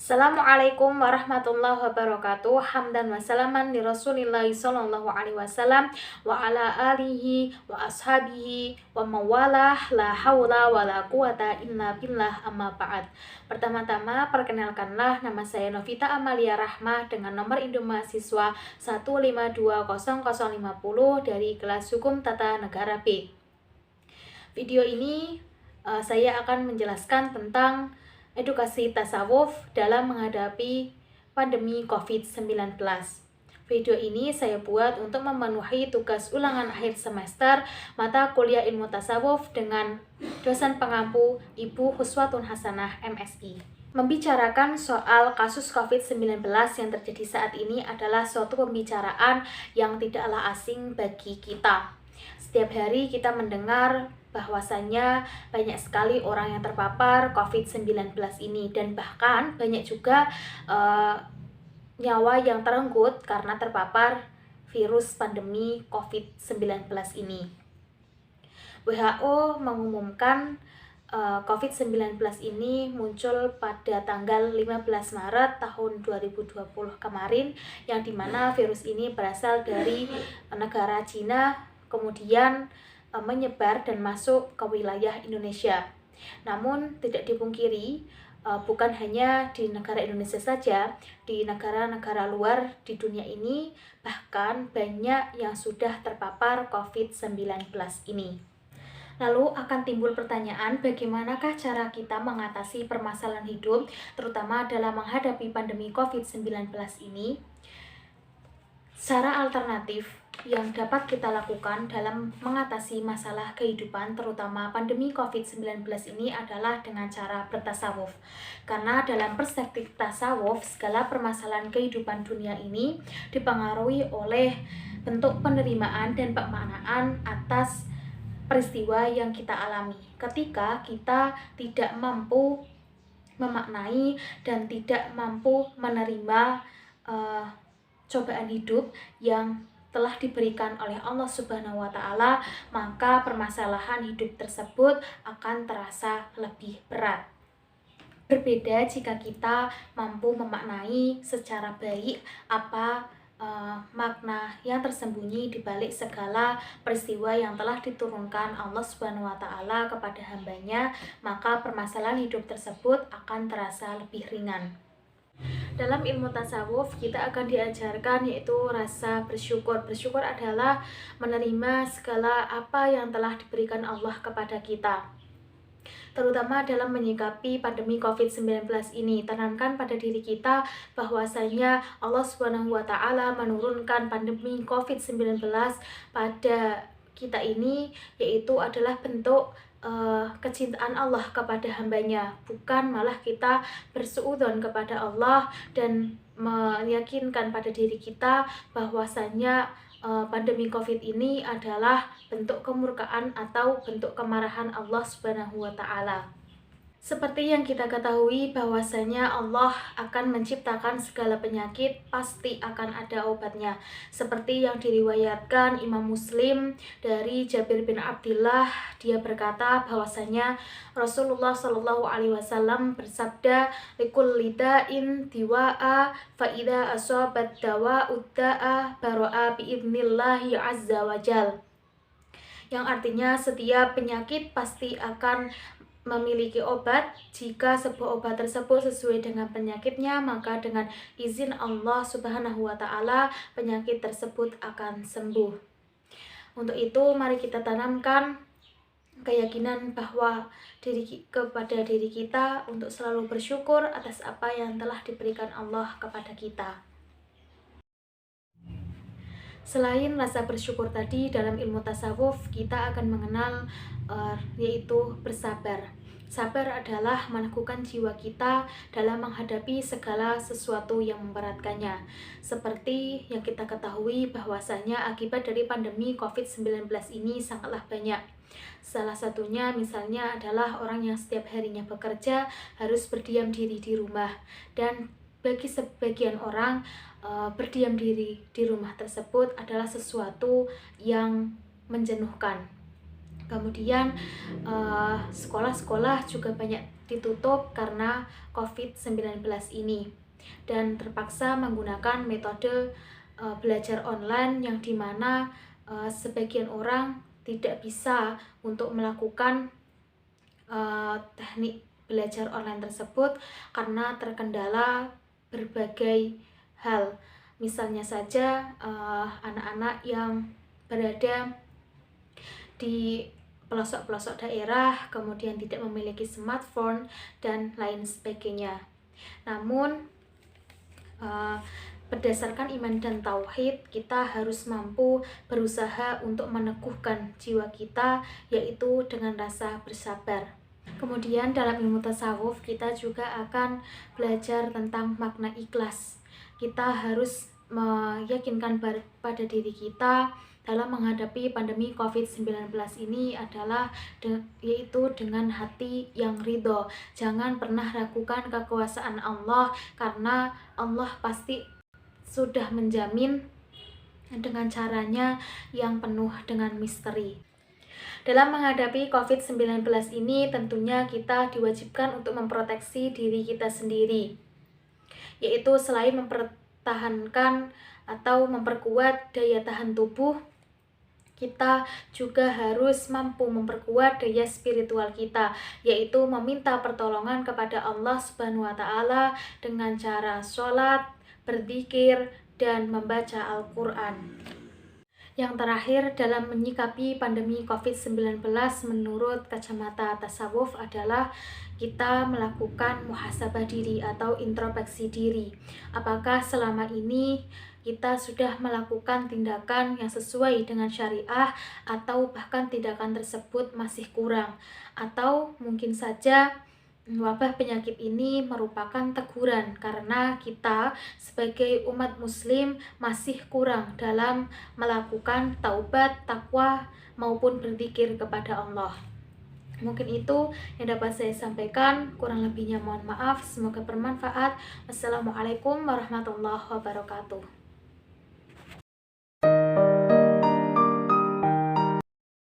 Assalamualaikum warahmatullahi wabarakatuh. Hamdan wa salaman li Rasulillahi sallallahu alaihi wasallam wa ala alihi wa ashabihi wa mawalah la haula wa la quwata illa billah amma ba'd. Pertama-tama perkenalkanlah, nama saya Novita Amalia Rahmah dengan nomor induk mahasiswa 1520050 dari kelas Hukum Tata Negara B. Video ini saya akan menjelaskan tentang edukasi tasawuf dalam menghadapi pandemi COVID-19. Video ini saya buat untuk memenuhi tugas ulangan akhir semester mata kuliah ilmu tasawuf dengan dosen pengampu Ibu Huswatun Hasanah MSI. Membicarakan soal kasus COVID-19 yang terjadi saat ini adalah suatu pembicaraan yang tidaklah asing bagi kita. Setiap hari kita mendengar bahwasannya banyak sekali orang yang terpapar COVID-19 ini, dan bahkan banyak juga nyawa yang terenggut karena terpapar virus pandemi COVID-19 ini. WHO mengumumkan COVID-19 ini muncul pada tanggal 15 Maret tahun 2020 kemarin, yang dimana virus ini berasal dari negara Cina, kemudian menyebar dan masuk ke wilayah Indonesia. Namun tidak dipungkiri, bukan hanya di negara Indonesia saja, di negara-negara luar di dunia ini bahkan banyak yang sudah terpapar COVID-19 ini. Lalu akan timbul pertanyaan, bagaimanakah cara kita mengatasi permasalahan hidup, terutama dalam menghadapi pandemi COVID-19 ini? Cara alternatif yang dapat kita lakukan dalam mengatasi masalah kehidupan, terutama pandemi COVID-19 ini, adalah dengan cara bertasawuf. Karena dalam perspektif tasawuf, segala permasalahan kehidupan dunia ini dipengaruhi oleh bentuk penerimaan dan pemaknaan atas peristiwa yang kita alami. Ketika kita tidak mampu memaknai dan tidak mampu menerima cobaan hidup yang telah diberikan oleh Allah Subhanahu wa Ta'ala, maka permasalahan hidup tersebut akan terasa lebih berat. Berbeda jika kita mampu memaknai secara baik apa makna yang tersembunyi di balik segala peristiwa yang telah diturunkan Allah Subhanahu wa Ta'ala kepada hambanya, maka permasalahan hidup tersebut akan terasa lebih ringan. Dalam ilmu tasawuf kita akan diajarkan yaitu rasa bersyukur. Bersyukur adalah menerima segala apa yang telah diberikan Allah kepada kita, terutama dalam menyikapi pandemi COVID-19 ini. Tanamkan pada diri kita bahwasanya Allah Subhanahu wa Ta'ala menurunkan pandemi COVID-19 pada kita ini, yaitu adalah bentuk kecintaan Allah kepada hambanya, bukan malah kita bersuudzon kepada Allah dan meyakinkan pada diri kita bahwasanya pandemi COVID ini adalah bentuk kemurkaan atau bentuk kemarahan Allah Subhanahu wa Ta'ala. Seperti yang kita ketahui bahwasanya Allah akan menciptakan segala penyakit, pasti akan ada obatnya. Seperti yang diriwayatkan Imam Muslim dari Jabir bin Abdullah, dia berkata bahwasanya Rasulullah Shallallahu alaihi wasallam bersabda, "Likulli da'in diwa'a fa idza asabat dawa'ud da'a baro'a biidnillahi azza wajal." Yang artinya setiap penyakit pasti akan memiliki obat. Jika sebuah obat tersebut sesuai dengan penyakitnya, maka dengan izin Allah Subhanahu wa Ta'ala penyakit tersebut akan sembuh. Untuk itu mari kita tanamkan keyakinan bahwa kepada diri kita untuk selalu bersyukur atas apa yang telah diberikan Allah kepada kita. Selain rasa bersyukur tadi, dalam ilmu tasawuf kita akan mengenal yaitu bersabar. Sabar adalah meneguhkan jiwa kita dalam menghadapi segala sesuatu yang memberatkannya. Seperti yang kita ketahui bahwasanya akibat dari pandemi COVID-19 ini sangatlah banyak. Salah satunya misalnya adalah orang yang setiap harinya bekerja harus berdiam diri di rumah, dan bagi sebagian orang berdiam diri di rumah tersebut adalah sesuatu yang menjenuhkan. Kemudian sekolah-sekolah juga banyak ditutup karena COVID-19 ini, dan terpaksa menggunakan metode belajar online yang dimana sebagian orang tidak bisa untuk melakukan teknik belajar online tersebut karena terkendala berbagai hal. Misalnya saja anak-anak yang berada di pelosok-pelosok daerah, kemudian tidak memiliki smartphone dan lain sebagainya. Namun berdasarkan iman dan tauhid, kita harus mampu berusaha untuk meneguhkan jiwa kita, yaitu dengan rasa bersabar. Kemudian dalam ilmu tasawuf kita juga akan belajar tentang makna ikhlas. Kita harus meyakinkan pada diri kita dalam menghadapi pandemi COVID-19 ini adalah yaitu dengan hati yang ridho. Jangan pernah ragukan kekuasaan Allah, karena Allah pasti sudah menjamin dengan caranya yang penuh dengan misteri. Dalam menghadapi COVID-19 ini tentunya kita diwajibkan untuk memproteksi diri kita sendiri, yaitu selain mempertahankan atau memperkuat daya tahan tubuh, kita juga harus mampu memperkuat daya spiritual kita, yaitu meminta pertolongan kepada Allah Subhanahu wa Ta'ala dengan cara sholat, berzikir, dan membaca Al-Quran. Yang terakhir, dalam menyikapi pandemi COVID-19 menurut kacamata tasawuf adalah kita melakukan muhasabah diri atau introspeksi diri. Apakah selama ini kita sudah melakukan tindakan yang sesuai dengan syariah, atau bahkan tindakan tersebut masih kurang, atau mungkin saja wabah penyakit ini merupakan teguran karena kita sebagai umat muslim masih kurang dalam melakukan taubat, takwa, maupun berzikir kepada Allah. Mungkin itu yang dapat saya sampaikan, kurang lebihnya mohon maaf, semoga bermanfaat. Wassalamualaikum warahmatullahi wabarakatuh.